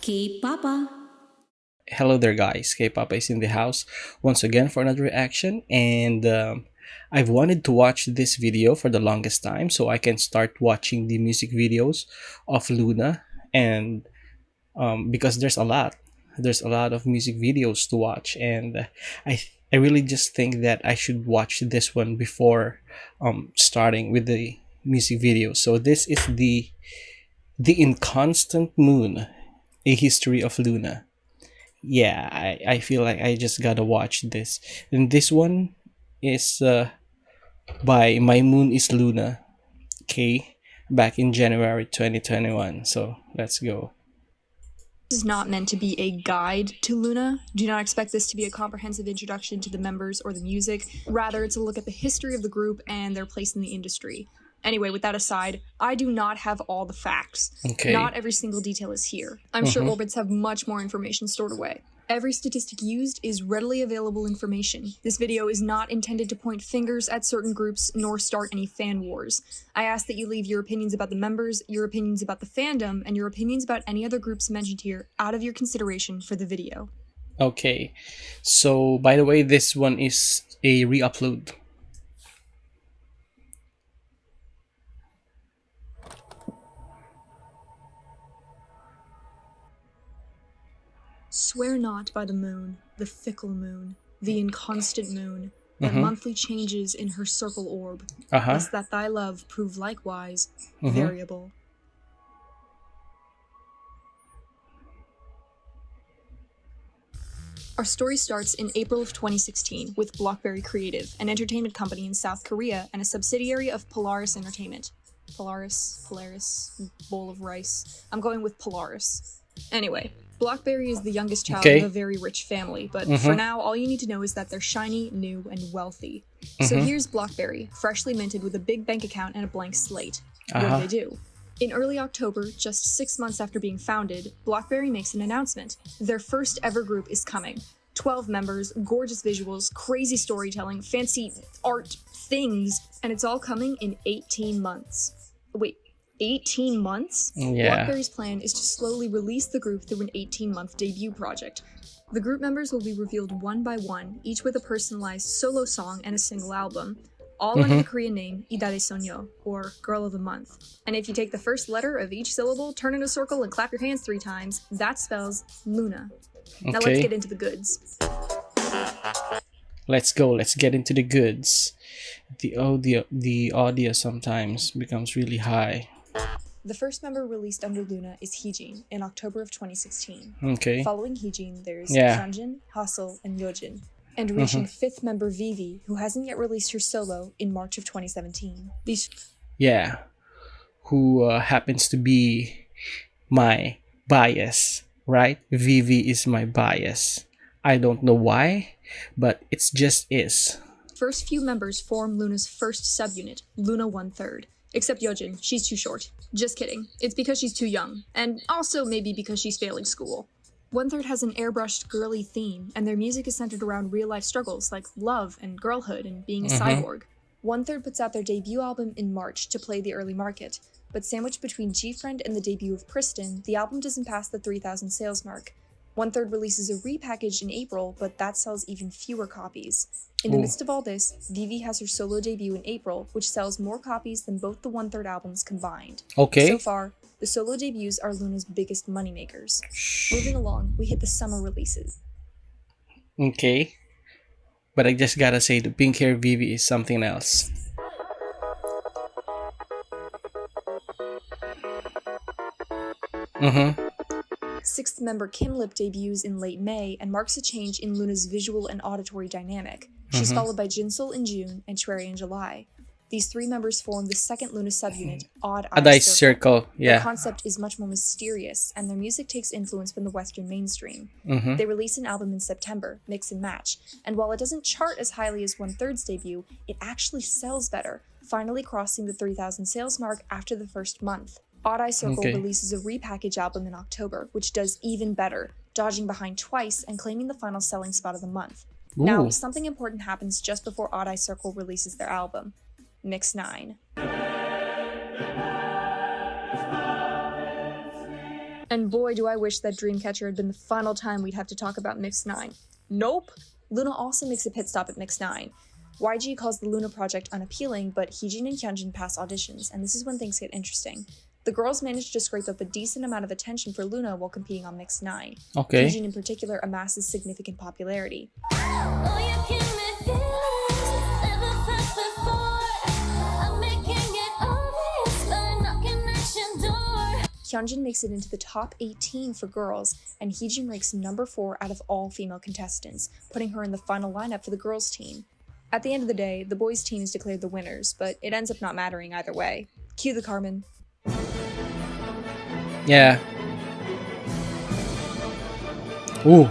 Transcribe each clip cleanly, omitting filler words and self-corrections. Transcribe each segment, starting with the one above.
K-Poppa. Hello there, guys. K-Poppa is in the house once again for another reaction, and I've wanted to watch this video for the longest time so I can start watching the music videos of Loona, and because there's a lot of music videos to watch, and I really just think that I should watch this one before starting with the music video. So this is the Inconstant Moon, a history of Loona. Yeah, I feel like I just gotta watch this. And this one is by My Moon is Luna K back in January 2021. So let's go. This is not meant to be a guide to Loona. Do not expect this to be a comprehensive introduction to the members or the music. Rather, it's a look at the history of the group and their place in the industry. Anyway, with that aside, I do not have all the facts. Okay. Not every single detail is here. I'm sure orbits have much more information stored away. Every statistic used is readily available information. This video is not intended to point fingers at certain groups nor start any fan wars. I ask that you leave your opinions about the members, your opinions about the fandom, and your opinions about any other groups mentioned here out of your consideration for the video. Okay. So by the way, this one is a re-upload. Swear not by the moon, the fickle moon, the inconstant moon, that monthly changes in her circle orb, lest that thy love prove likewise variable. Our story starts in April of 2016 with Blockberry Creative, an entertainment company in South Korea and a subsidiary of Polaris Entertainment. Polaris, bowl of rice. I'm going with Polaris. Anyway, Blockberry is the youngest child of a very rich family, but for now, all you need to know is that they're shiny, new, and wealthy. So here's Blockberry, freshly minted with a big bank account and a blank slate. What do they do? In early October, just 6 months after being founded, Blockberry makes an announcement. Their first ever group is coming. 12 members, gorgeous visuals, crazy storytelling, fancy art things, and it's all coming in 18 months. Wait, 18 months? Yeah. Blockberry's plan is to slowly release the group through an 18-month debut project. The group members will be revealed one by one, each with a personalized solo song and a single album, all under the Korean name Idare Sonyo, or Girl of the Month. And if you take the first letter of each syllable, turn in a circle, and clap your hands 3 times, that spells Loona. Now let's get into the goods. Let's go. Let's get into the goods. The audio sometimes becomes really high. The first member released under Loona is Heejin in October of 2016. Okay. Following Heejin, there's Hyunjin, Hassel, and Yojin. And reaching 5th member Vivi, who hasn't yet released her solo, in March of 2017. Who happens to be my bias, right? Vivi is my bias. I don't know why, but it's just is. First few members form Loona's first subunit, Loona 1/3. Except Yojin, she's too short. Just kidding. It's because she's too young. And also maybe because she's failing school. 1/3 has an airbrushed girly theme, and their music is centered around real-life struggles like love and girlhood and being a cyborg. 1/3 puts out their debut album in March to play the early market, but sandwiched between G-Friend and the debut of Pristin, the album doesn't pass the 3,000 sales mark. 1/3 releases a repackage in April, but that sells even fewer copies. In the midst of all this, Vivi has her solo debut in April, which sells more copies than both the 1/3 albums combined. Okay. So far, the solo debuts are Loona's biggest moneymakers. Moving along, we hit the summer releases. Okay. But I just gotta say, the pink hair Vivi is something else. Sixth member Kim Lip debuts in late May and marks a change in Loona's visual and auditory dynamic. She's followed by JinSoul in June and Cherry in July. These 3 members form the second Loona subunit, Odd Eye Circle. Yeah. The concept is much more mysterious, and their music takes influence from the Western mainstream. They release an album in September, Mix and Match, and while it doesn't chart as highly as 1/3's debut, it actually sells better, finally crossing the 3,000 sales mark after the first month. Odd Eye Circle releases a repackage album in October, which does even better, dodging behind twice and claiming the final selling spot of the month. Now, something important happens just before Odd Eye Circle releases their album. Mix 9. And boy, do I wish that Dreamcatcher had been the final time we'd have to talk about Mix 9. Nope! Loona also makes a pit stop at Mix 9. YG calls the Loona project unappealing, but Heejin and Hyunjin pass auditions, and this is when things get interesting. The girls managed to scrape up a decent amount of attention for Loona while competing on Mix 9. Okay. Heejin in particular amasses significant popularity. Hyunjin makes it into the top 18 for girls, and Heejin ranks number 4 out of all female contestants, putting her in the final lineup for the girls' team. At the end of the day, the boys' team is declared the winners, but it ends up not mattering either way. Cue the Carmen. Yeah. Ooh.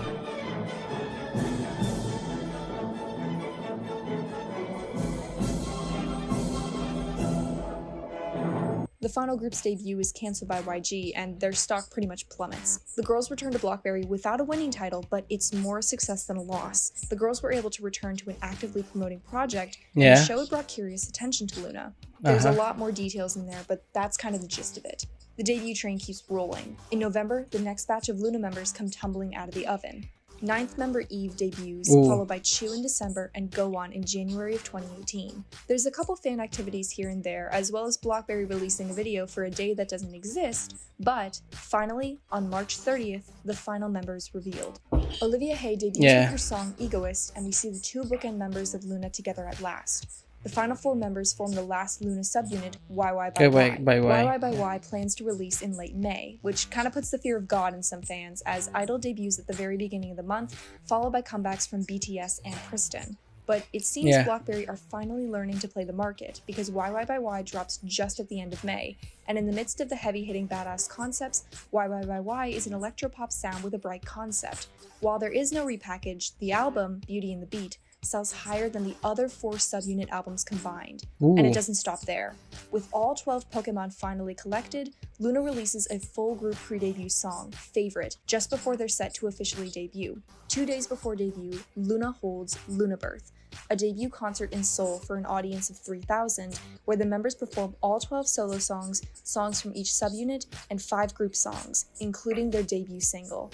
The final group's debut is cancelled by YG, and their stock pretty much plummets. The girls return to Blockberry without a winning title, but it's more a success than a loss. The girls were able to return to an actively promoting project, and the show had brought curious attention to Loona. There's a lot more details in there, but that's kind of the gist of it. The debut train keeps rolling. In November, the next batch of Loona members come tumbling out of the oven. 9th member Eve debuts, followed by Chu in December and Go-won in January of 2018. There's a couple fan activities here and there, as well as Blockberry releasing a video for a day that doesn't exist, but finally, on March 30th, the final members revealed. Olivia Haye debuts with her song Egoist, and we see the 2 bookend members of Loona together at last. The final 4 members form the last Loona subunit, YY by Y. YY by Y plans to release in late May, which kind of puts the fear of God in some fans, as Idol debuts at the very beginning of the month, followed by comebacks from BTS and Kristen. But it seems Blockberry are finally learning to play the market, because YY by Y drops just at the end of May, and in the midst of the heavy-hitting badass concepts, YY by Y is an electropop sound with a bright concept. While there is no repackage, the album, Beauty and the Beat, sells higher than the other 4 subunit albums combined. And it doesn't stop there. With all 12 Pokemon finally collected, Loona releases a full group pre-debut song, Favorite, just before they're set to officially debut. 2 days before debut, Loona holds Loona Birth, a debut concert in Seoul for an audience of 3,000, where the members perform all 12 solo songs, songs from each subunit, and 5 group songs, including their debut single.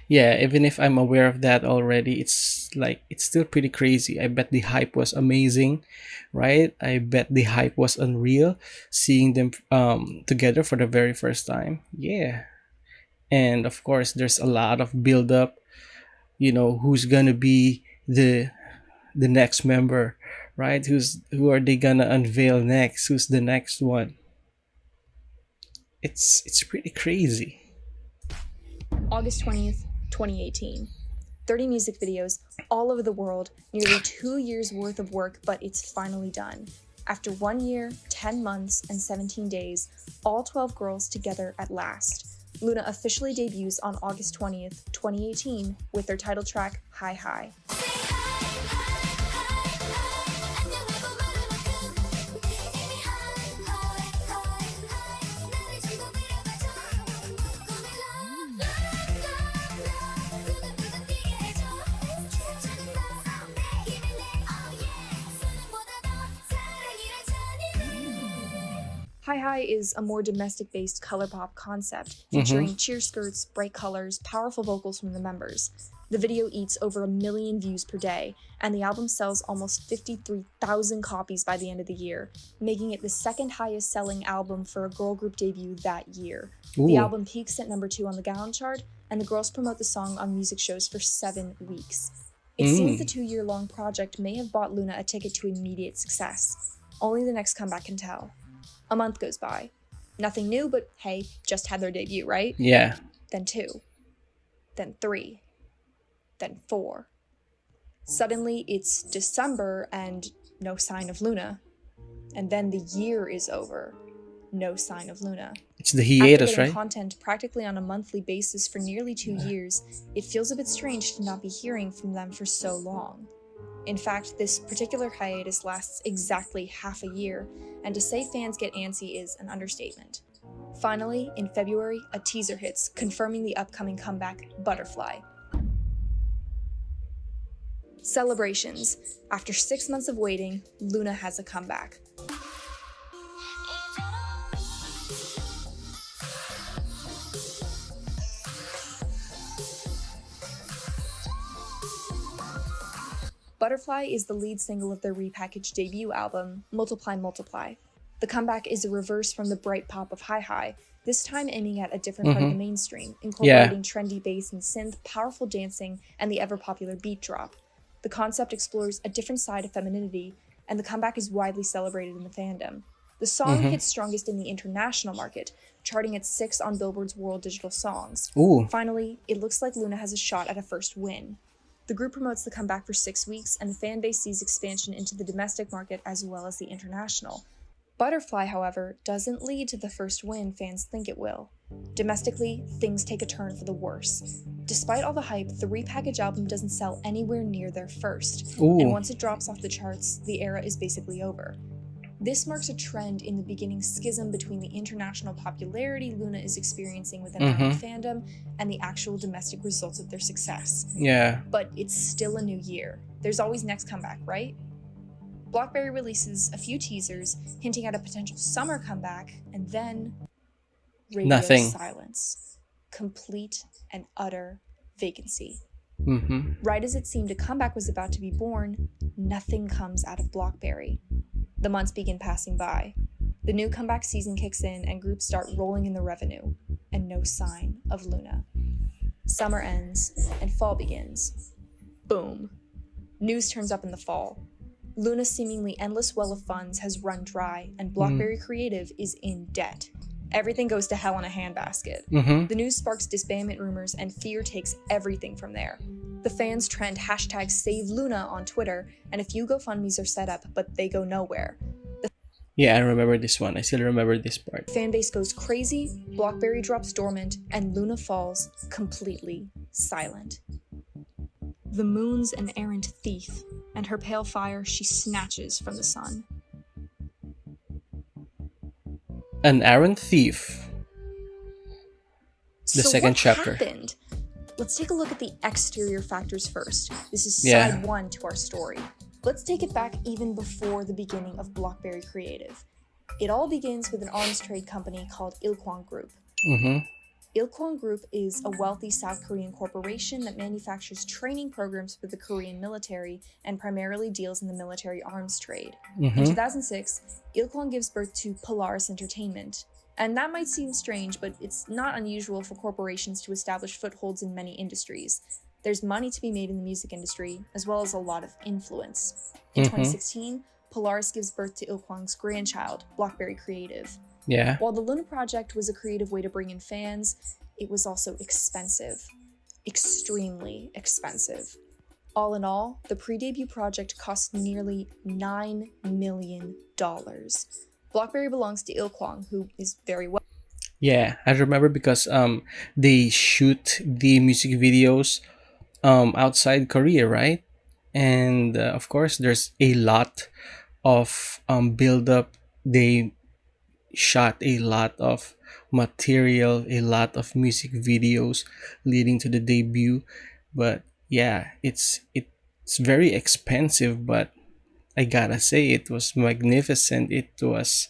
Yeah, even if I'm aware of that already, it's still pretty crazy. I bet the hype was amazing, right? I bet the hype was unreal seeing them together for the very first time. Yeah. And of course, there's a lot of build up, who's gonna be the next member, right? Who are they gonna unveil next? Who's the next one? It's pretty crazy. August 20th, 2018. 30 music videos all over the world, nearly 2 years worth of work, but it's finally done. After 1 year, 10 months, and 17 days, all 12 girls together at last. Loona officially debuts on August 20th, 2018 with their title track, High High. High High is a more domestic-based color pop concept, featuring cheer skirts, bright colors, powerful vocals from the members. The video eats over 1 million views per day, and the album sells almost 53,000 copies by the end of the year, making it the 2nd highest selling album for a girl group debut that year. The album peaks at number 2 on the Gaon chart, and the girls promote the song on music shows for 7 weeks. It seems the 2-year-long project may have bought Loona a ticket to immediate success. Only the next comeback can tell. A month goes by. Nothing new, but hey, just had their debut, right? Yeah. Then 2. Then 3. Then 4. Suddenly, it's December and no sign of Loona. And then the year is over. No sign of Loona. It's the hiatus, After getting right? content practically on a monthly basis for nearly 2 years, it feels a bit strange to not be hearing from them for so long. In fact, this particular hiatus lasts exactly half a year, and to say fans get antsy is an understatement. Finally, in February, a teaser hits, confirming the upcoming comeback, Butterfly. Celebrations. After 6 months of waiting, Loona has a comeback. Butterfly is the lead single of their repackaged debut album, Multiply Multiply. The comeback is a reverse from the bright pop of High High, this time aiming at a different part of the mainstream, Yeah. incorporating trendy bass and synth, powerful dancing, and the ever-popular beat drop. The concept explores a different side of femininity, and the comeback is widely celebrated in the fandom. The song hits strongest in the international market, charting at 6 on Billboard's World Digital Songs. Ooh. Finally, it looks like Loona has a shot at a first win. The group promotes the comeback for 6 weeks, and the fanbase sees expansion into the domestic market as well as the international. Butterfly, however, doesn't lead to the first win fans think it will. Domestically, things take a turn for the worse. Despite all the hype, the repackaged album doesn't sell anywhere near their first, and once it drops off the charts, the era is basically over. This marks a trend in the beginning schism between the international popularity Loona is experiencing within their own fandom and the actual domestic results of their success. Yeah. But it's still a new year. There's always next comeback, right? Blockberry releases a few teasers hinting at a potential summer comeback, and then radio Nothing. silence. Complete and utter vacancy. Mm-hmm. Right as it seemed a comeback was about to be born, nothing comes out of Blockberry. The months begin passing by. The new comeback season kicks in and groups start rolling in the revenue, and no sign of Loona. Summer ends, and fall begins. Boom. News turns up in the fall. Loona's seemingly endless well of funds has run dry, and Blockberry Creative is in debt. Everything goes to hell in a handbasket. The news sparks disbandment rumors, and fear takes everything from there. The fans trend hashtag #SaveLoona on Twitter, and a few GoFundMes are set up, but they go nowhere. Yeah, I remember this one. I still remember this part. Fanbase goes crazy, Blockberry drops dormant, and Loona falls completely silent. The moon's an errant thief, and her pale fire she snatches from the sun. An errant thief. The So second what chapter. happened? Let's take a look at the exterior factors first. This is Yeah. side 1 to our story. Let's take it back even before the beginning of Blockberry Creative. It all begins with an arms trade company called Ilkwang Group. Ilkwang Group is a wealthy South Korean corporation that manufactures training programs for the Korean military and primarily deals in the military arms trade. In 2006, Ilkwang gives birth to Polaris Entertainment. And that might seem strange, but it's not unusual for corporations to establish footholds in many industries. There's money to be made in the music industry, as well as a lot of influence. In 2016, Polaris gives birth to Ilkwang's grandchild, Blockberry Creative. Yeah. While the Loona project was a creative way to bring in fans, it was also expensive. Extremely expensive. All in all, the pre-debut project cost nearly $9 million. Blockberry belongs to Ilkwang, who is very well. Yeah, I remember because they shoot the music videos outside Korea, right? And of course there's a lot of build up. They shot a lot of material, a lot of music videos leading to the debut. But yeah, it's very expensive, but I gotta say it was magnificent. It was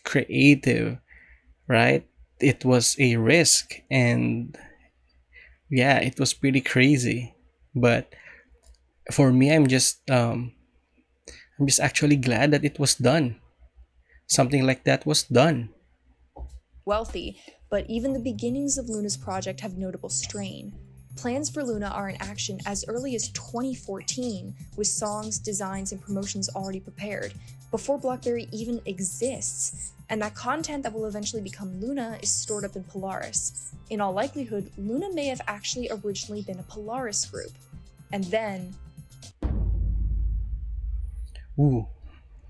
creative, right? It was a risk, and yeah, it was pretty crazy. But for me, I'm just actually glad that it was done. Something like that was done. Wealthy, but even the beginnings of Loona's project have notable strain. Plans for Loona are in action as early as 2014, with songs, designs, and promotions already prepared, before Blockberry even exists. And that content that will eventually become Loona is stored up in Polaris. In all likelihood, Loona may have actually originally been a Polaris group. And then, Ooh.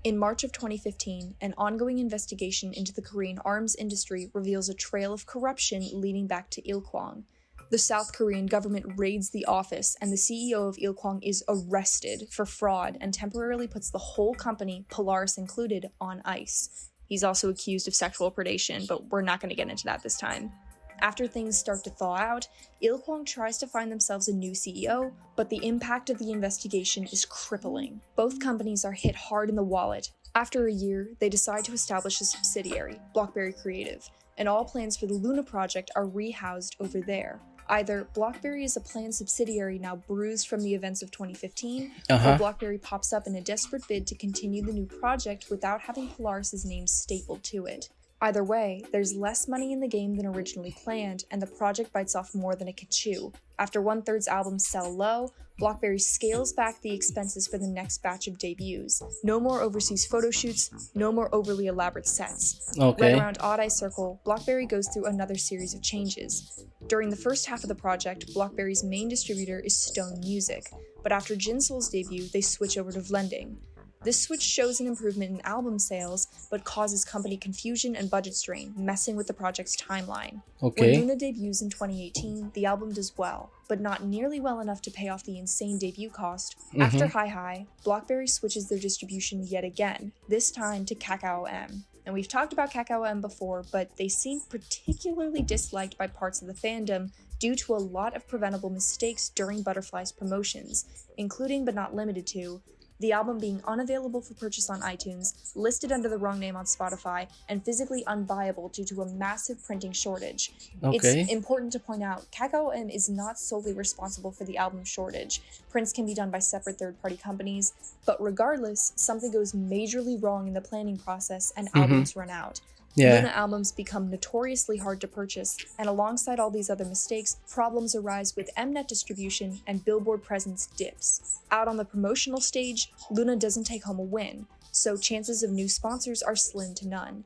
in March of 2015, an ongoing investigation into the Korean arms industry reveals a trail of corruption leading back to Ilkwang. The South Korean government raids the office, and the CEO of Ilkwang is arrested for fraud and temporarily puts the whole company, Polaris included, on ice. He's also accused of sexual predation, but we're not going to get into that this time. After things start to thaw out, Ilkwang tries to find themselves a new CEO, but the impact of the investigation is crippling. Both companies are hit hard in the wallet. After a year, they decide to establish a subsidiary, Blockberry Creative, and all plans for the Loona project are rehoused over there. Either BlackBerry is a planned subsidiary now bruised from the events of 2015, or Uh-huh. BlackBerry pops up in a desperate bid to continue the new project without having Polaris' name stapled to it. Either way, there's less money in the game than originally planned, and the project bites off more than it can chew. After 1/3 albums sell low, BlackBerry scales back the expenses for the next batch of debuts. No more overseas photo shoots, no more overly elaborate sets. Right Okay. around Odd Eye Circle, BlackBerry goes through another series of changes. During the first half of the project, BlackBerry's main distributor is Stone Music, but after JinSoul's debut, they switch over to Vlending. This switch shows an improvement in album sales, but causes company confusion and budget strain, messing with the project's timeline. When Okay. Loona debuts in 2018, the album does well, but not nearly well enough to pay off the insane debut cost. After High High, BlackBerry switches their distribution yet again, this time to Kakao M. And we've talked about Kakao M before, but they seem particularly disliked by parts of the fandom due to a lot of preventable mistakes during Butterfly's promotions, including but not limited to the album being unavailable for purchase on iTunes, listed under the wrong name on Spotify, and physically unbuyable due to a massive printing shortage. Okay. It's important to point out, Kakao M is not solely responsible for the album shortage. Prints can be done by separate third-party companies, but regardless, something goes majorly wrong in the planning process and albums run out. Yeah. Loona albums become notoriously hard to purchase, and alongside all these other mistakes, problems arise with Mnet distribution and Billboard presence dips. Out on the promotional stage, Loona doesn't take home a win, so chances of new sponsors are slim to none.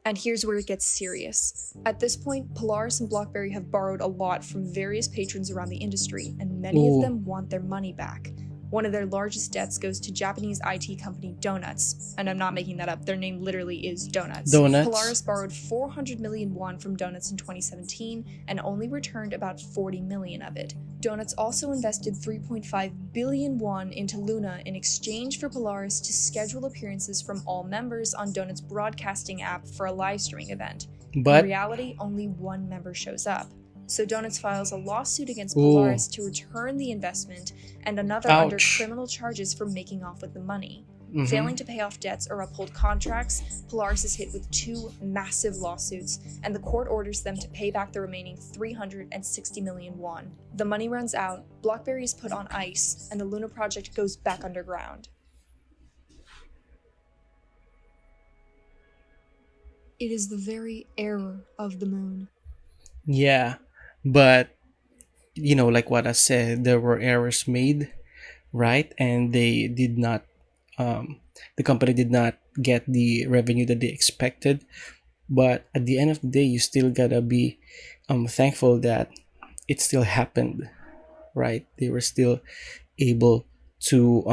And here's where it gets serious. At this point, Polaris and BlackBerry have borrowed a lot from various patrons around the industry, and many Ooh. of them want their money back. One of their largest debts goes to Japanese IT company Donuts, and I'm not making that up, their name literally is Donuts. Donuts. Polaris borrowed 400 million won from Donuts in 2017 and only returned about 40 million of it. Donuts also invested 3.5 billion won into Loona in exchange for Polaris to schedule appearances from all members on Donuts' broadcasting app for a live streaming event. But In reality, only one member shows up. So Donuts files a lawsuit against Ooh. Polaris to return the investment, and another under Ouch. criminal charges for making off with the money. Mhm. Failing to pay off debts or uphold contracts, Polaris is hit with 2 massive lawsuits, and the court orders them to pay back the remaining 360 million won. The money runs out, BlackBerry is put on ice, and the Loona project goes back underground. It is the very error of the moon. yeah, but like what I said, there were errors made, right? And they did not. The company did not get the revenue that they expected. But at the end of the day, you still gotta be thankful that it still happened, right? They were still able to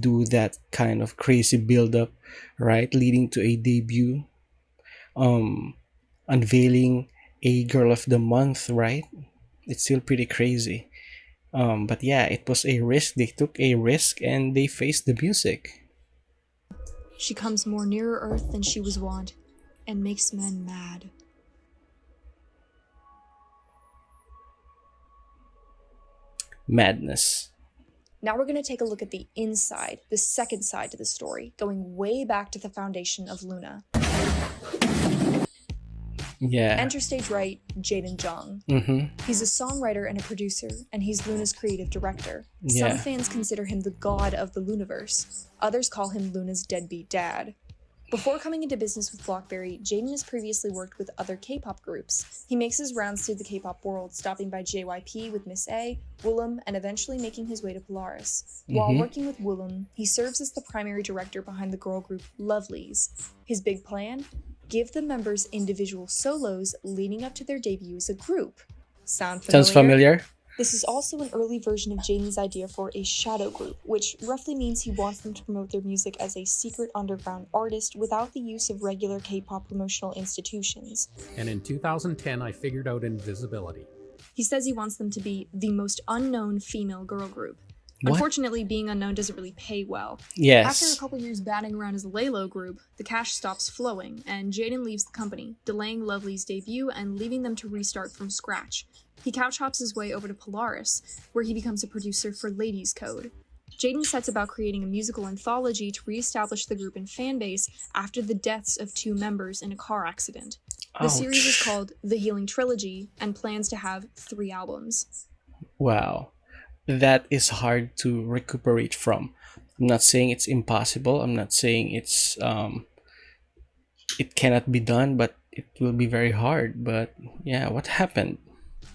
do that kind of crazy build-up, right, leading to a debut, um, unveiling a girl of the month, right? It's still pretty crazy. But yeah, it was a risk. They took a risk and they faced the music. She comes more nearer Earth than she was wont, and makes men mad. Madness. Now we're going to take a look at the inside, the second side to the story, going way back to the foundation of Loona. Yeah. Enter stage right, Jaden Jung. He's a songwriter and a producer, and he's Loona's creative director. Yeah. Some fans consider him the god of the Looniverse. Others call him Loona's deadbeat dad. Before coming into business with BlackBerry, Jaden has previously worked with other K-pop groups. He makes his rounds through the K-pop world, stopping by JYP with Miss A, Woollim, and eventually making his way to Polaris. While working with Woollim, he serves as the primary director behind the girl group Lovelies. His big plan? Give the members individual solos leading up to their debut as a group. Sound familiar? Sounds familiar? This is also an early version of Jaden's idea for a shadow group, which roughly means he wants them to promote their music as a secret underground artist without the use of regular K-pop promotional institutions. And in 2010, I figured out invisibility. He says he wants them to be the most unknown female girl group. What? Unfortunately, being unknown doesn't really pay well. After a Yes. couple years batting around as a Lalo group, the cash stops flowing, and Jaden leaves the company, delaying Lovely's debut and leaving them to restart from scratch. He couch hops his way over to Polaris, where he becomes a producer for Ladies Code. Jaden sets about creating a musical anthology to re-establish the group and fanbase after the deaths of 2 members in a car accident. The series is Ouch. called The Healing Trilogy and plans to have 3 albums. Wow. That is hard to recuperate from. I'm not saying it's impossible. I'm not saying it cannot be done, but it will be very hard. But yeah, what happened?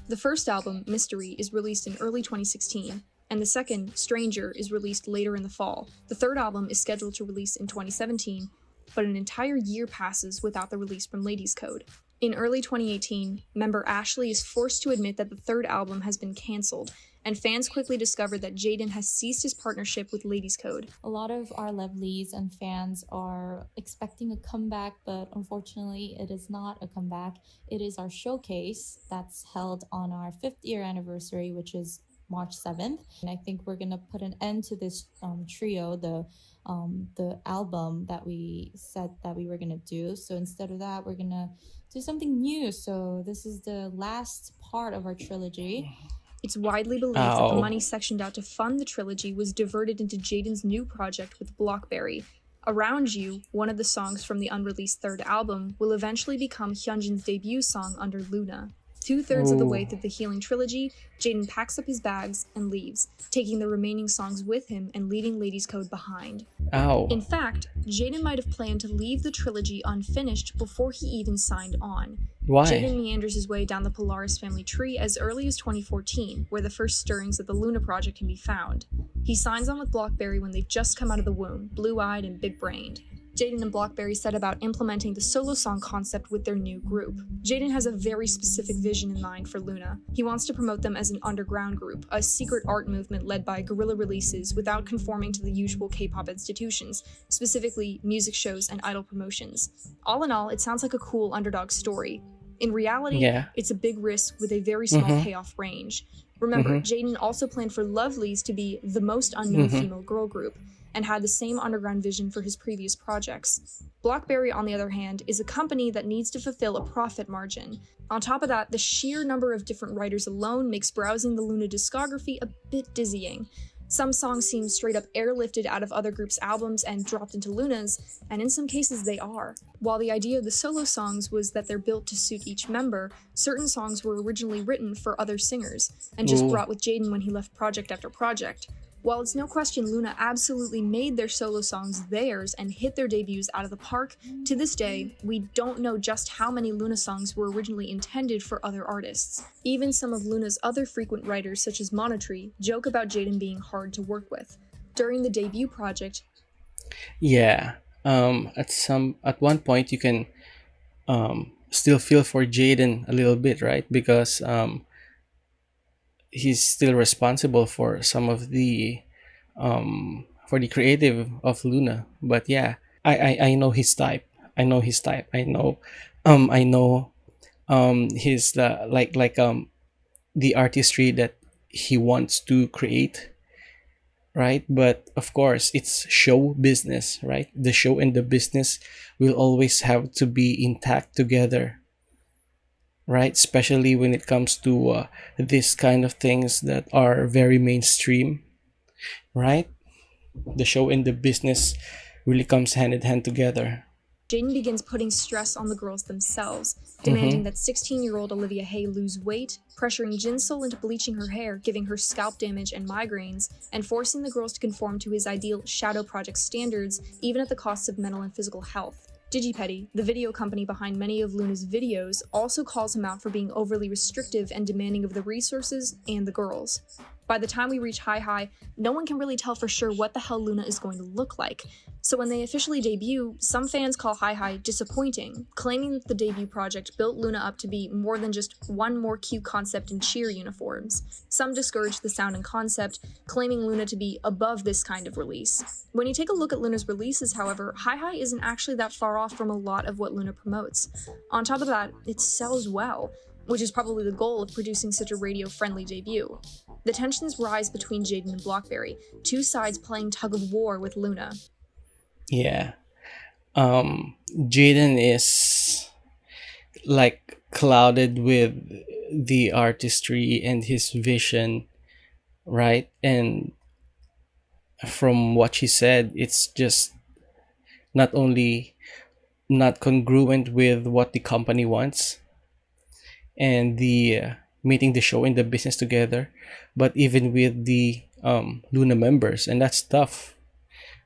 The first album, Mystery, is released in early 2016, and the second, Stranger, is released later in the fall. The third album is scheduled to release in 2017, but an entire year passes without the release from Ladies Code. In early 2018, member Ashley is forced to admit that the third album has been cancelled, and fans quickly discovered that Jaden has ceased his partnership with Ladies Code. A lot of our lovelies and fans are expecting a comeback, but unfortunately, it is not a comeback. It is our showcase that's held on our 5th year anniversary, which is March 7th. And I think we're gonna put an end to this trio, the album that we said that we were gonna do. So instead of that, we're gonna do something new. So this is the last part of our trilogy. It's widely believed that the Ow. money sectioned out to fund the trilogy was diverted into Jaden's new project with Blockberry. Around You, one of the songs from the unreleased third album, will eventually become Hyunjin's debut song under Loona. 2/3 of the way Ooh. through the Healing Trilogy, Jaden packs up his bags and leaves, taking the remaining songs with him and leaving Ladies Code behind. Ow. In fact, Jaden might have planned to leave the trilogy unfinished before he even signed on. Why? Jaden meanders his way down the Polaris family tree as early as 2014, where the first stirrings of the Loona project can be found. He signs on with Blockberry when they've just come out of the womb, blue-eyed and big-brained. Jaden and Blockberry set about implementing the solo song concept with their new group. Jaden has a very specific vision in mind for Loona. He wants to promote them as an underground group, a secret art movement led by guerrilla releases without conforming to the usual K-pop institutions, specifically music shows and idol promotions. All in all, it sounds like a cool underdog story. In reality, Yeah. it's a big risk with a very small Mhm. payoff range. Remember, Mhm. Jaden also planned for Lovelyz to be the most unknown Mhm. female girl group, and had the same underground vision for his previous projects. Blockberry, on the other hand, is a company that needs to fulfill a profit margin. On top of that, the sheer number of different writers alone makes browsing the Loona discography a bit dizzying. Some songs seem straight up airlifted out of other groups' albums and dropped into Loona's, and in some cases they are. While the idea of the solo songs was that they're built to suit each member, certain songs were originally written for other singers, and just Ooh. brought with Jaden when he left project after project. While it's no question Loona absolutely made their solo songs theirs and hit their debuts out of the park, to this day, we don't know just how many Loona songs were originally intended for other artists. Even some of Loona's other frequent writers, such as Monotree, joke about Jaden being hard to work with. During the debut project, Yeah. At one point you can still feel for Jaden a little bit, right? Because he's still responsible for some of the for the creative of Loona. But yeah, I know his type. I know his type. I know his the artistry that he wants to create, right? But of course it's show business, right? The show and the business will always have to be intact together, right? Especially when it comes to this kind of things that are very mainstream, right? The show and the business really comes hand in hand together. Jaden begins putting stress on the girls themselves, Mm-hmm. demanding that 16-year-old Olivia Haye lose weight, pressuring JinSoul into bleaching her hair, giving her scalp damage and migraines, and forcing the girls to conform to his ideal Shadow Project standards, even at the cost of mental and physical health. Digipetty, the video company behind many of Loona's videos, also calls him out for being overly restrictive and demanding of the resources and the girls. By the time we reach High High, no one can really tell for sure what the hell Loona is going to look like. So when they officially debut, some fans call High High disappointing, claiming that the debut project built Loona up to be more than just one more cute concept in cheer uniforms. Some discourage the sound and concept, claiming Loona to be above this kind of release. When you take a look at Loona's releases, however, High High isn't actually that far off from a lot of what Loona promotes. On top of that, it sells well, which is probably the goal of producing such a radio-friendly debut. The tensions rise between Jaden and Blockberry, two sides playing tug-of-war with Loona. Yeah. Jaden is like clouded with the artistry and his vision, right? And from what she said, it's just not only not congruent with what the company wants, and the meeting the show and the business together, but even with the Luna members, and that's tough,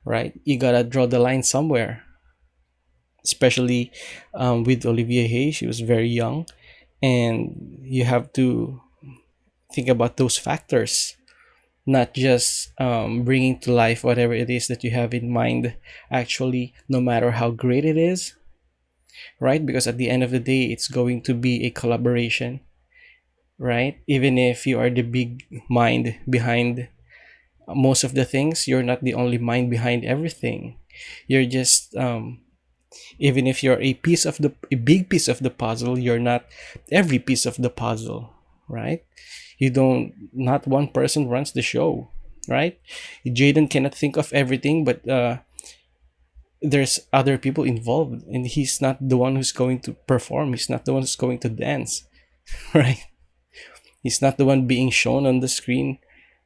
right? You gotta draw the line somewhere, especially with Olivia Hay. She was very young, and you have to think about those factors, not just bringing to life whatever it is that you have in mind, actually, no matter how great it is, right? Because at the end of the day, it's going to be a collaboration, right? Even if you are the big mind behind most of the things, you're not the only mind behind everything. You're just even if you're a big piece of the puzzle, you're not every piece of the puzzle, right? You don't Not one person runs the show, right? Jaden cannot think of everything, but there's other people involved, and he's not the one who's going to perform. He's not the one who's going to dance, right? He's not the one being shown on the screen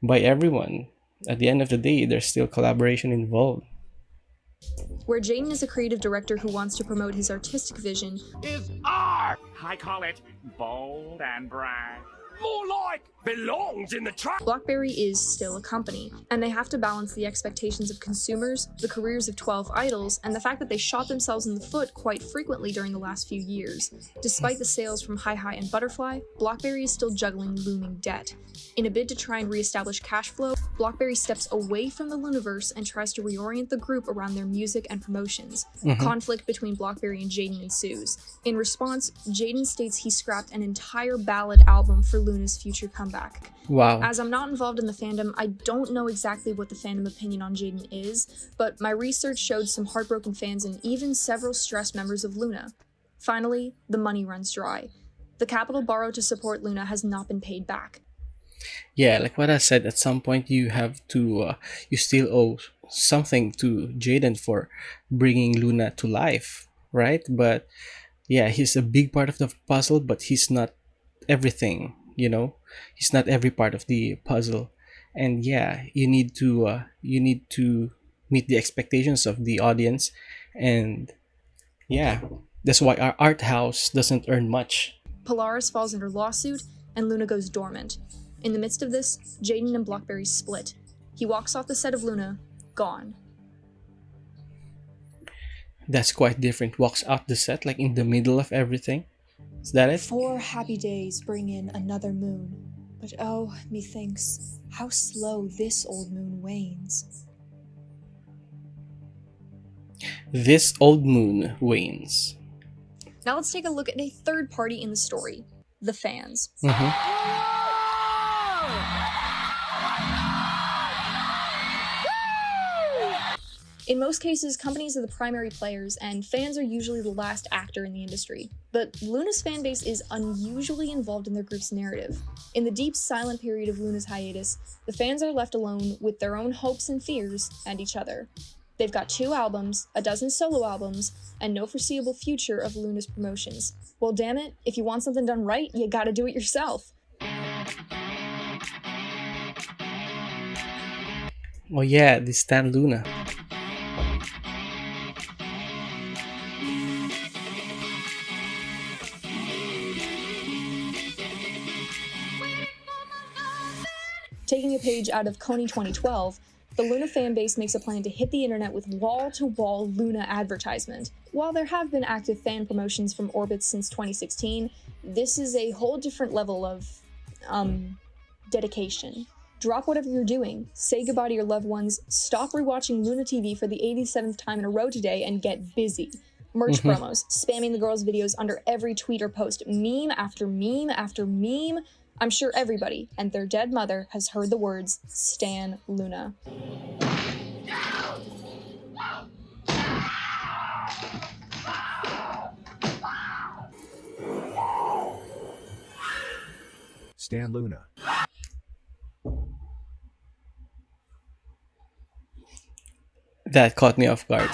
by everyone. At the end of the day, there's still collaboration involved. Where Jaden is a creative director who wants to promote his artistic vision, Is art. I call it bold and brag. More like belongs in the trap. Blockberry is still a company, and they have to balance the expectations of consumers, the careers of 12 idols, and the fact that they shot themselves in the foot quite frequently during the last few years. Despite the sales from High High and Butterfly, Blockberry is still juggling looming debt. In a bid to try and re-establish cash flow, Blockberry steps away from the Looniverse and tries to reorient the group around their music and promotions. Conflict between Blockberry and Jaden ensues. In response, Jaden states he scrapped an entire ballad album for Loona's future comeback. Wow. As I'm not involved in the fandom, I don't know exactly what the fandom opinion on Jaden is, but my research showed some heartbroken fans and even several stressed members of Loona. Finally, the money runs dry. The capital borrowed to support Loona has not been paid back. Yeah, like what I said, at some point you have to, you still owe something to Jaden for bringing Loona to life, right? But yeah, he's a big part of the puzzle, but he's not everything, you know? He's not every part of the puzzle. And yeah, you need to meet the expectations of the audience. And yeah, that's why our art house doesn't earn much. Polaris falls under lawsuit, and Loona goes dormant. In the midst of this, Jaden and Blockberry split. He walks off the set of Loona, gone. That's quite different. Walks out the set like in the middle of everything. Is that it? 4 happy days bring in another moon. But oh, methinks, how slow this old moon wanes. This old moon wanes. Now let's take a look at a third party in the story, the fans. In most cases, companies are the primary players, and fans are usually the last actor in the industry. But Loona's fanbase is unusually involved in their group's narrative. In the deep, silent period of Loona's hiatus, the fans are left alone with their own hopes and fears, and each other. They've got 2 albums, a dozen solo albums, and no foreseeable future of Loona's promotions. Well, damn it, if you want something done right, you gotta do it yourself. Oh yeah, this Stan Loona. Taking a page out of Kony 2012, the Loona fanbase makes a plan to hit the internet with wall-to-wall Loona advertisement. While there have been active fan promotions from Orbit since 2016, this is a whole different level of, dedication. Drop whatever you're doing, say goodbye to your loved ones, stop rewatching Loona TV for the 87th time in a row today, and get busy. Merch promos, spamming the girls' videos under every tweet or post, meme after meme after meme. I'm sure everybody and their dead mother has heard the words, Stan Loona. Stan Loona. That caught me off guard.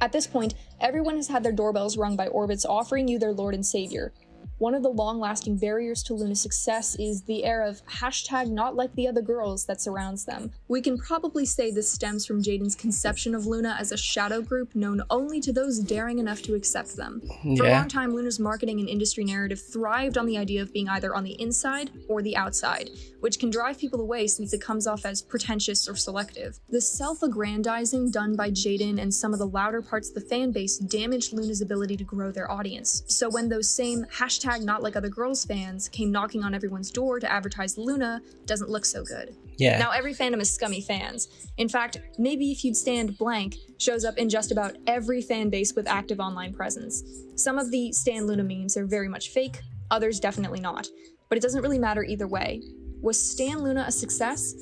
At this point, everyone has had their doorbells rung by Orbits offering you their Lord and Savior. One of the long-lasting barriers to Loona's success is the air of hashtag not like the other girls that surrounds them. We can probably say this stems from Jaden's conception of Loona as a shadow group known only to those daring enough to accept them. For a long time, Loona's marketing and industry narrative thrived on the idea of being either on the inside or the outside, which can drive people away since it comes off as pretentious or selective. The self-aggrandizing done by Jaden and some of the louder parts of the fan base damaged Loona's ability to grow their audience. So when those same hashtag not like other girls fans came knocking on everyone's door to advertise Loona, doesn't look so good. Yeah. Now every fandom is scummy fans. In fact, maybe if you'd stand blank shows up in just about every fan base with active online presence. Some of the Stan Loona memes are very much fake, others definitely not. But it doesn't really matter either way. Was Stan Loona a success?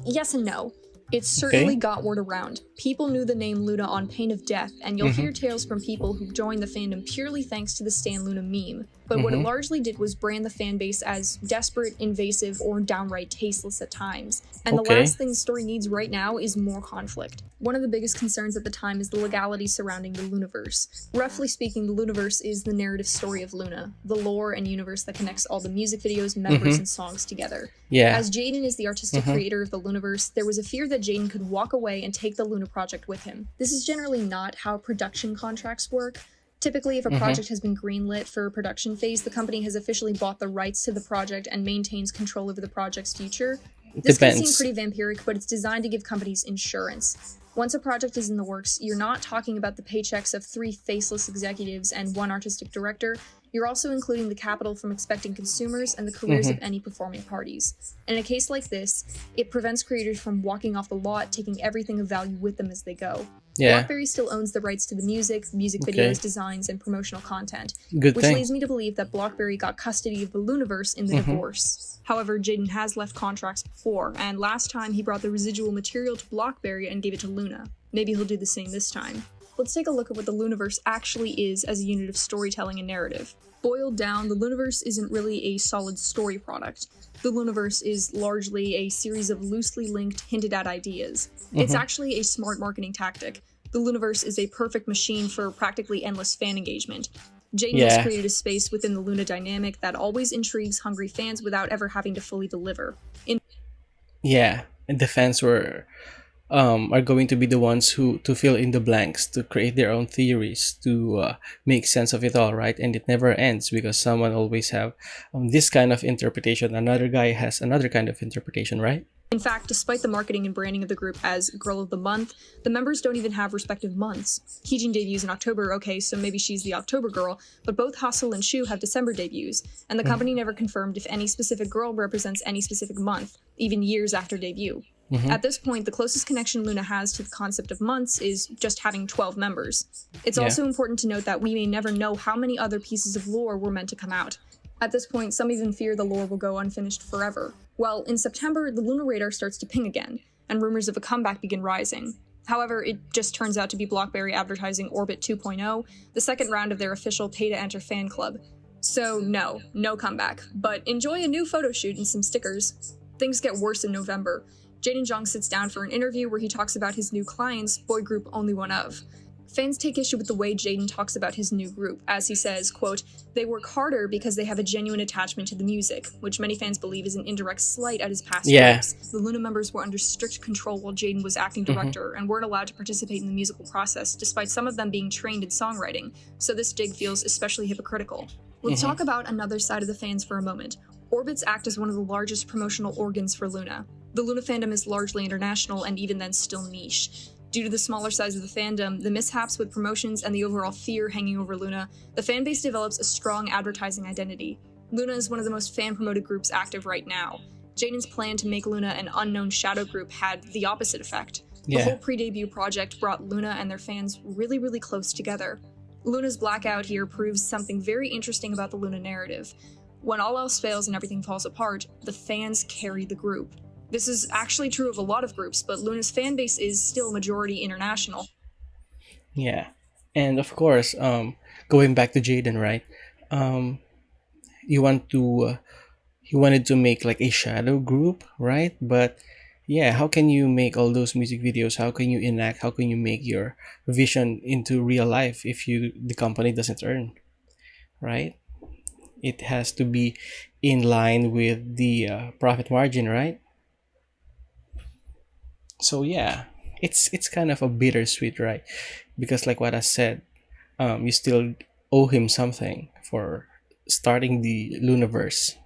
Yes and no. It certainly got word around. People knew the name Loona on pain of death, and you'll hear tales from people who joined the fandom purely thanks to the Stan Loona meme. But what it largely did was brand the fan base as desperate, invasive, or downright tasteless at times. And the last thing the story needs right now is more conflict. One of the biggest concerns at the time is the legality surrounding the Loonaverse. Roughly speaking, the Loonaverse is the narrative story of Loona, the lore and universe that connects all the music videos, members, and songs together. As Jaden is the artistic creator of the Loonaverse, there was a fear that Jaden could walk away and take the Loona project with him. This is generally not how production contracts work. Typically, if a project has been greenlit for a production phase, the company has officially bought the rights to the project and maintains control over the project's future. This can seem pretty vampiric, but it's designed to give companies insurance. Once a project is in the works, you're not talking about the paychecks of 3 faceless executives and 1 artistic director. You're also including the capital from expecting consumers and the careers of any performing parties. And in a case like this, it prevents creators from walking off the lot, taking everything of value with them as they go. BlackBerry still owns the rights to the music videos, designs, and promotional content, which leads me to believe that BlackBerry got custody of the Loonaverse in the divorce. However, Jaden has left contracts before, and last time he brought the residual material to BlackBerry and gave it to Loona. Maybe he'll do the same this time. Let's take a look at what the Loonaverse actually is as a unit of storytelling and narrative. Boiled down, the Loonaverse isn't really a solid story product. The Loonaverse is largely a series of loosely linked, hinted-at ideas. It's actually a smart marketing tactic. The Loonaverse is a perfect machine for practically endless fan engagement. Jaden has created a space within the Loona dynamic that always intrigues hungry fans without ever having to fully deliver. And the fans are going to be the ones who to fill in the blanks, to create their own theories, to make sense of it all, right? And it never ends because someone always have this kind of interpretation. Another guy has another kind of interpretation, right? In fact, despite the marketing and branding of the group as Girl of the Month, the members don't even have respective months. Heejin debuts in October, okay, so maybe she's the October girl, but both Hustle and Shu have December debuts, and the company never confirmed if any specific girl represents any specific month, even years after debut. At this point, the closest connection Loona has to the concept of months is just having 12 members. It's also important to note that we may never know how many other pieces of lore were meant to come out. At this point, some even fear the lore will go unfinished forever. Well, in September, the Loona radar starts to ping again, and rumors of a comeback begin rising. However, it just turns out to be BlackBerry advertising Orbit 2.0, the second round of their official pay-to-enter fan club. So no comeback, but enjoy a new photo shoot and some stickers. Things get worse in November. Jaden Jung sits down for an interview where he talks about his new clients, boy group Only One Of. Fans take issue with the way Jaden talks about his new group, as he says, quote, "They work harder because they have a genuine attachment to the music," which many fans believe is an indirect slight at his past groups. The Loona members were under strict control while Jaden was acting director and weren't allowed to participate in the musical process, despite some of them being trained in songwriting, so this dig feels especially hypocritical. Let's talk about another side of the fans for a moment. Orbits act as one of the largest promotional organs for Loona. The Loona fandom is largely international and even then still niche. Due to the smaller size of the fandom, the mishaps with promotions, and the overall fear hanging over Loona, the fanbase develops a strong advertising identity. Loona is one of the most fan-promoted groups active right now. Jaden's plan to make Loona an unknown shadow group had the opposite effect. The whole pre-debut project brought Loona and their fans really, really close together. Loona's blackout here proves something very interesting about the Loona narrative. When all else fails and everything falls apart, the fans carry the group. This is actually true of a lot of groups, but Loona's fan base is still majority international. Yeah, and of course, going back to Jaden, right? You wanted to make like a shadow group, right? But yeah, how can you make all those music videos? How can you enact? How can you make your vision into real life if the company doesn't earn? right? It has to be in line with the profit margin, right? So yeah, it's kind of a bittersweet, right? Because like what I said, you still owe him something for starting the Lunaverse.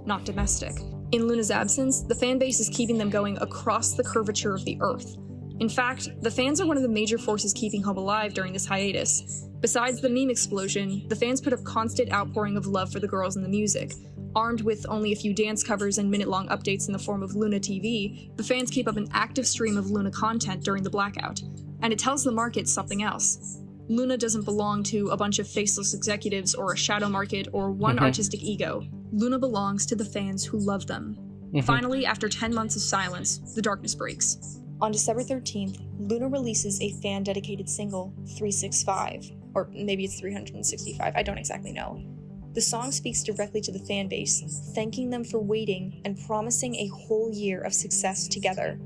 not domestic. In Loona's absence, the fan base is keeping them going across the curvature of the Earth. In fact, the fans are one of the major forces keeping Hope alive during this hiatus. Besides the meme explosion, the fans put up constant outpouring of love for the girls and the music. Armed with only a few dance covers and minute-long updates in the form of Loona TV, the fans keep up an active stream of Loona content during the blackout. And it tells the market something else. Loona doesn't belong to a bunch of faceless executives or a shadow market or one artistic ego. Loona belongs to the fans who love them. Finally, after 10 months of silence, the darkness breaks. On December 13th, Loona releases a fan-dedicated single, 365. Or maybe it's 365, I don't exactly know. The song speaks directly to the fan base, thanking them for waiting and promising a whole year of success together.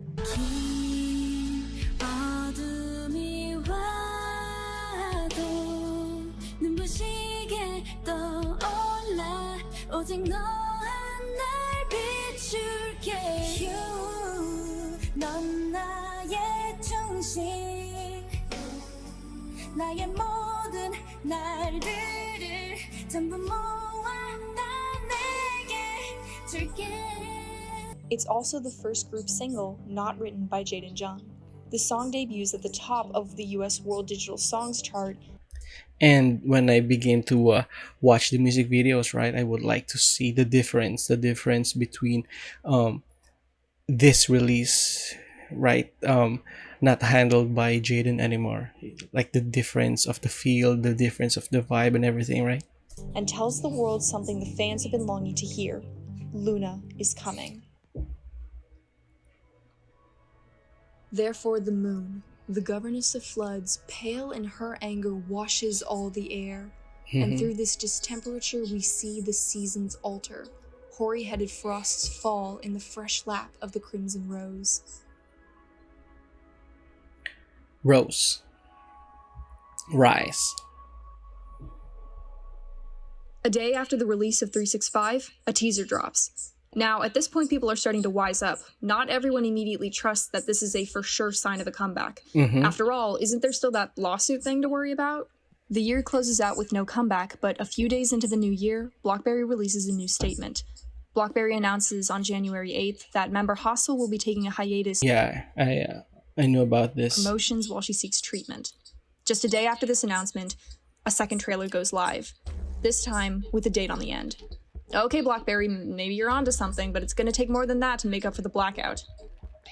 It's also the first group single not written by Jaden Jung. The song debuts at the top of the US World Digital Songs chart. And when I begin to watch the music videos, right, I would like to see the difference between this release, right, not handled by Jaden anymore, like the difference of the feel, the difference of the vibe and everything, right? And tells the world something the fans have been longing to hear. Loona is coming. Therefore the moon, the governess of floods, pale in her anger, washes all the air. And through this distemperature we see the seasons alter. Hoary-headed frosts fall in the fresh lap of the crimson rose. Rose. Rise. A day after the release of 365, a teaser drops. Now, at this point, people are starting to wise up. Not everyone immediately trusts that this is a for sure sign of a comeback. After all, isn't there still that lawsuit thing to worry about? The year closes out with no comeback, but a few days into the new year, BlackBerry releases a new statement. BlackBerry announces on January 8th that member Hassel will be taking a hiatus. Yeah, I knew about this. Promotions while she seeks treatment. Just a day after this announcement, a second trailer goes live. This time with a date on the end. Okay, BlackBerry, maybe you're onto something, but it's gonna take more than that to make up for the blackout.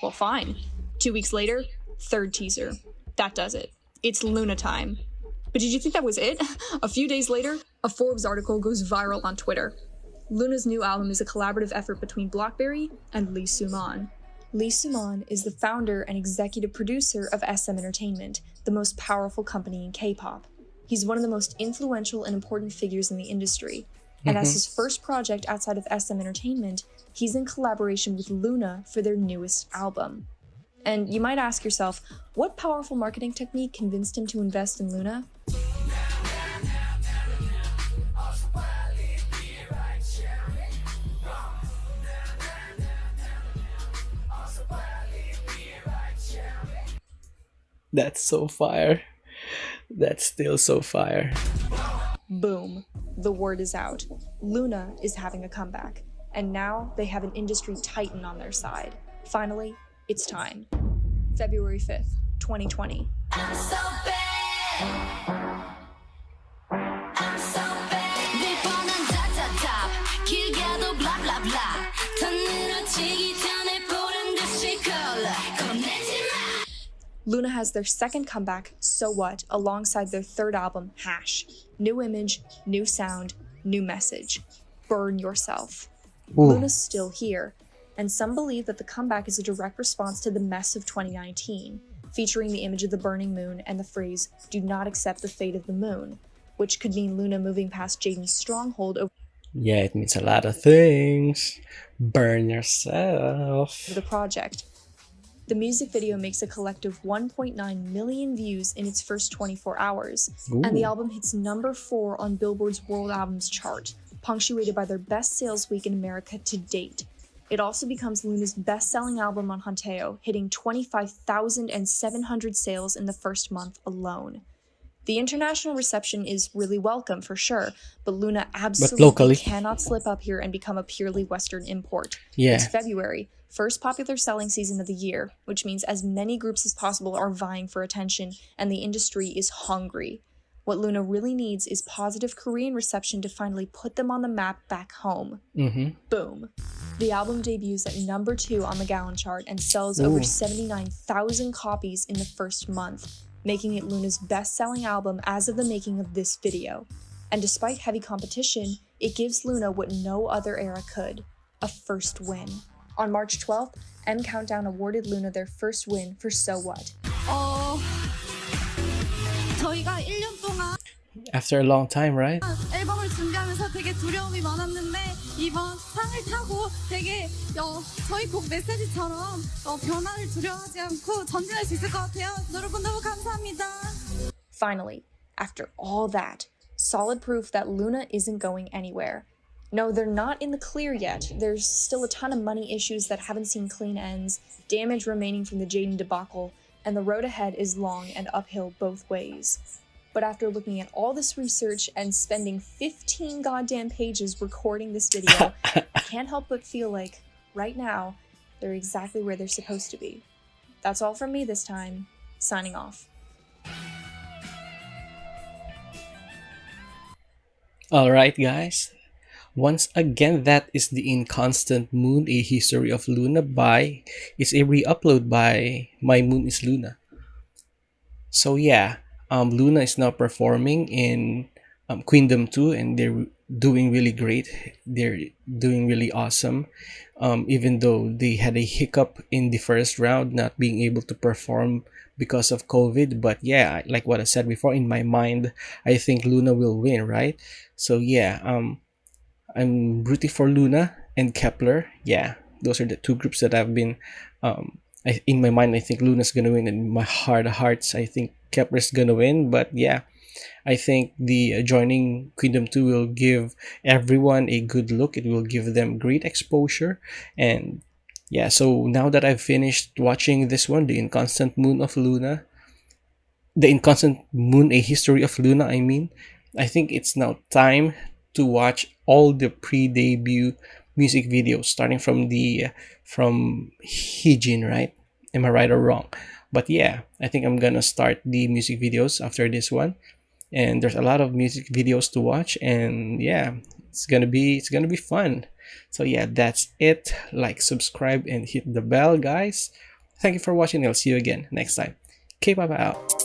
Well, fine. 2 weeks later, third teaser. That does it. It's Loona time. But did you think that was it? A few days later, a Forbes article goes viral on Twitter. Loona's new album is a collaborative effort between BlackBerry and Lee Soo-man. Lee Soo-man is the founder and executive producer of SM Entertainment, the most powerful company in K-pop. He's one of the most influential and important figures in the industry. And as his first project outside of SM Entertainment, he's in collaboration with Loona for their newest album. And you might ask yourself, what powerful marketing technique convinced him to invest in Loona? That's so fire. That's still so fire. Boom. The word is out. Loona is having a comeback. And now they have an industry titan on their side. Finally, it's time. February 5th, 2020. I'm so bad. I'm so bad. 늘 뻔한 답답답 길 가도 blah blah blah 더 늘어지기 전에 보란 듯이 걸러 겁내지 마. Loona has their second comeback, So What, alongside their third album, Hash. New image, new sound, new message. Burn yourself. Ooh. Loona's still here, and some believe that the comeback is a direct response to the mess of 2019, featuring the image of the burning moon and the phrase, "Do not accept the fate of the moon," which could mean Loona moving past Jaden's stronghold over Yeah, it means a lot of things. Burn yourself. the project. The music video makes a collective 1.9 million views in its first 24 hours, and the Ooh. album hits number 4 on Billboard's World Albums chart, punctuated by their best sales week in America to date. It also becomes Loona's best-selling album on Hanteo, hitting 25,700 sales in the first month alone. The international reception is really welcome for sure, but Loona absolutely locally? cannot slip up here and become a purely Western import. Yeah. It's February, first popular selling season of the year, which means as many groups as possible are vying for attention, and the industry is hungry. What Loona really needs is positive Korean reception to finally put them on the map back home. Boom. The album debuts at number 2 on the Gaon chart and sells over 79,000 copies in the first month, making it Loona's best-selling album as of the making of this video. And despite heavy competition, it gives Loona what no other era could, a first win. On March 12th, M Countdown awarded Loona their first win for So What. 저희가 1년 동안 After a long time, right? 앨범을 준비하면서 되게 두려움이 많았는데 이번 상을 타고 되게 저희 곡 메시지처럼 변화를 두려워하지 않고 전진할 수 있을 것 같아요. 여러분 너무 감사합니다. Finally, after all that, solid proof that Loona isn't going anywhere. No, they're not in the clear yet. There's still a ton of money issues that haven't seen clean ends, damage remaining from the Jaden debacle, and the road ahead is long and uphill both ways. But after looking at all this research and spending 15 goddamn pages recording this video, I can't help but feel like, right now, they're exactly where they're supposed to be. That's all from me this time. Signing off. Alright guys, once again that is the Inconstant Moon, A History of Loona by, is a re-upload by My Moon is Loona. So yeah, Loona is now performing in Queendom 2 and they're doing really great. They're doing really awesome. Even though they had a hiccup in the first round, not being able to perform because of COVID. But yeah, like what I said before, in my mind, I think Loona will win, right? So yeah, I'm rooting for Loona and Kep1er. Yeah, those are the two groups that I've been, in my mind, I think Loona's gonna win. In my heart of hearts, I think Kep1er's gonna win. But yeah, I think the joining Queendom 2 will give everyone a good look. It will give them great exposure. And yeah, so now that I've finished watching this one, the Inconstant Moon of Loona, the Inconstant Moon, A History of Loona, I mean, I think it's now time to watch all the pre-debut music videos, starting from Heejin, right? Am I right or wrong? But yeah, I think I'm gonna start the music videos after this one. And there's a lot of music videos to watch, and yeah, it's gonna be fun. So yeah, that's it. Like, subscribe, and hit the bell, guys. Thank you for watching. I'll see you again next time. K-Poppa out.